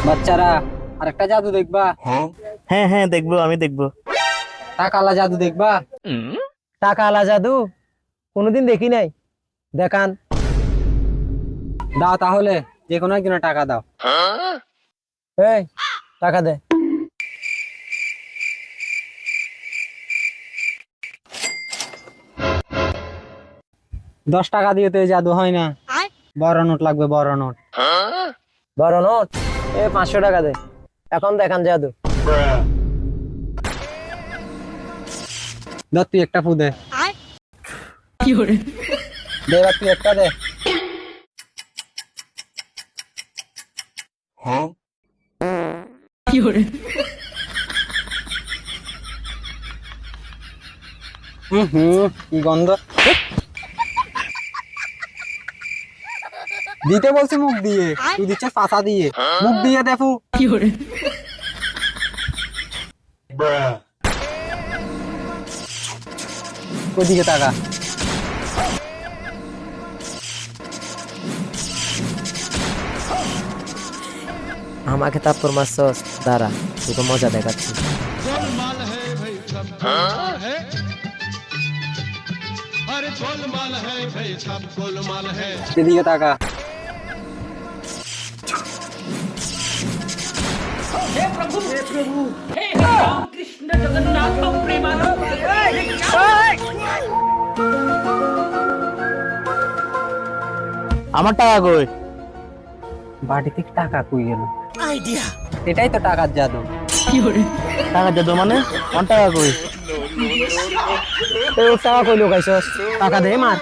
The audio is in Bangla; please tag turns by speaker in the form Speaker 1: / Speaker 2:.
Speaker 1: বাচ্চারা আরেকটা জাদু দেখবা?
Speaker 2: হ্যাঁ হ্যাঁ দেখবো, আমি দেখবো।
Speaker 1: টাকালা জাদু দেখবা?
Speaker 3: টাকা আলা জাদু কোনোদিন দেখি নাই, দেখান।
Speaker 1: দাও তাহলে, যে কোনো একজনের টাকা দাও।
Speaker 3: এই টাকা দে।
Speaker 1: $10 দিয়ে তো এই জাদু হয় না, বড় নোট লাগবে, বড় নোট।
Speaker 3: বড় নোট? 500 টাকা দে, এখন দেখান জাদু।
Speaker 1: ধর তুই একটা ফু দে। দে এবার তুই একটা দে। কি গন্ধ! দিতে বলছি মুখ দিয়ে, তুই দিচ্ছিস পাছা দিয়ে। মুখ দিয়ে দেখো। ওদিকে টাকা।
Speaker 3: আমাকে থাপ্পড় মারছস, দাঁড়া তোকে মজা দেখাচ্ছি।
Speaker 4: गोलमाल है भाई सब गोलमाल है। अरे गोलमाल है भाई सब गोलमाल है।
Speaker 1: এদিকে টাকা।
Speaker 2: আমার টাকা কই?
Speaker 1: বাড়ি থেকে টাকা কই গেল? এটাই তো টাকার জাদু।
Speaker 2: টাকা দে তো, মানে আমার টাকা কই?
Speaker 3: টাকা কইলো গাইছস, টাকা দে মার।